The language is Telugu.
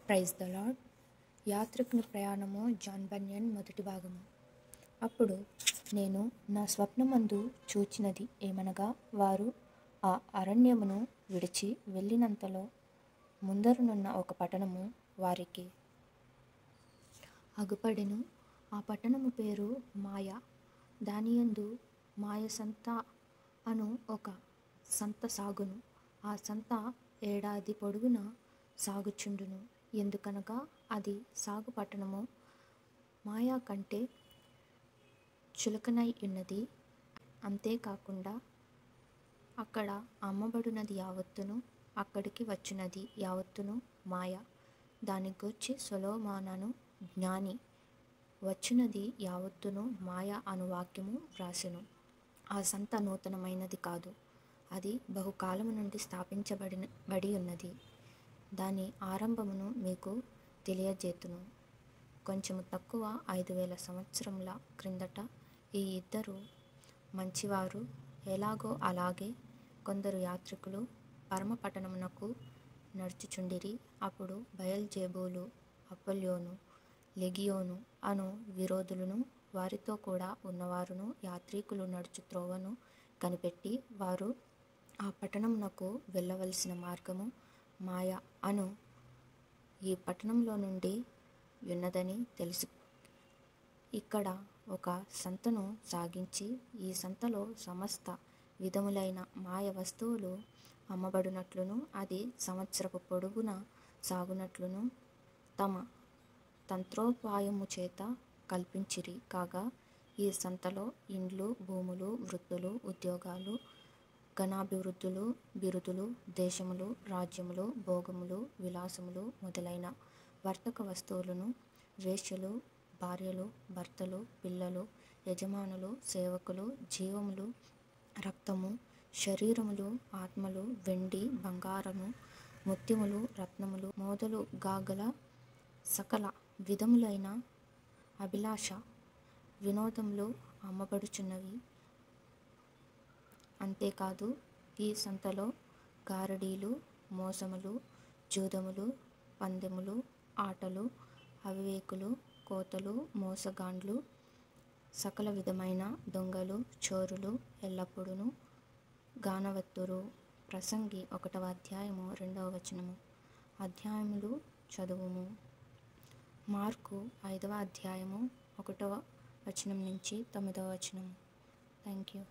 Praise the lord. యాత్రికుని ప్రయాణము జాన్ బన్యన్ మొదటి భాగము. అప్పుడు నేను నా స్వప్నమందు చూచినది ఏమనగా, వారు ఆ అరణ్యమును విడిచి వెళ్ళినంతలో ముందరనున్న ఒక పట్టణము వారికి అగుపడెను. ఆ పట్టణము పేరు మాయ. దానియందు మాయ సంత అను ఒక సంత సాగును. ఆ సంత ఏడాది పొడుగున సాగుచుండును. ఎందుకనగా అది సాగు పట్టణము మాయా కంటే చులకనై ఉన్నది. అంతేకాకుండా అక్కడ అమ్మబడినది యావత్తును, అక్కడికి వచ్చినది యావత్తును మాయ. దాని గూర్చి సొలొమోను జ్ఞాని వచ్చినది యావత్తును మాయ అను వాక్యము వ్రాసెను. ఆ సంత నూతనమైనది కాదు, అది బహుకాలము నుండి స్థాపించబడి ఉన్నది. దాని ఆరంభమును మీకు తెలియజేతును. కొంచెము తక్కువ 5000 సంవత్సరముల క్రిందట ఈ ఇద్దరు మంచివారు ఎలాగో అలాగే కొందరు యాత్రికులు పరమపట్టణమునకు నడుచుచుండిరి. అప్పుడు బయల్జెబూలు, అపొల్యోను, లెగియోను అను విరోధులను వారితో కూడా ఉన్నవారును యాత్రికులు నడుచు త్రోవను కనిపెట్టి, వారు ఆ పట్టణమునకు వెళ్ళవలసిన మార్గము మాయ అను ఈ పట్టణంలో నుండి యున్నదని తెలుసు. ఇక్కడ ఒక సంతను సాగించి, ఈ సంతలో సమస్త విధములైన మాయ వస్తువులు అమ్మబడునట్లును, అది సంవత్సరపు పొడుగున సాగునట్లును తమ తంత్రోపాయము చేత కల్పించిరి. కాగా ఈ సంతలో ఇండ్లు, భూములు, వృత్తులు, ఉద్యోగాలు, ఘనాభివృద్ధులు, బిరుదులు, దేశములు, రాజ్యములు, భోగములు, విలాసములు మొదలైన వర్తక వస్తువులను, వేశ్యలు, భార్యలు, భర్తలు, పిల్లలు, యజమానులు, సేవకులు, జీవములు, రక్తము, శరీరములు, ఆత్మలు, వెండి, బంగారము, ముత్యములు, రత్నములు మొదలు గాగల సకల విధములైన అభిలాష వినోదములు అమ్మబడుచున్నవి. అంతేకాదు ఈ సంతలో గారడీలు, మోసములు, జూదములు, పందెములు, ఆటలు, అవివేకులు, కోతలు, మోసగాండ్లు, సకల విధమైన దొంగలు, చోరులు ఎల్లప్పుడూ గానవత్తురు. ప్రసంగి 1వ అధ్యాయము 2వ వచనము. అధ్యాయములు చదువుము. మార్కు 5వ అధ్యాయము 1వ వచనం నుంచి 9వ వచనము. Thank you.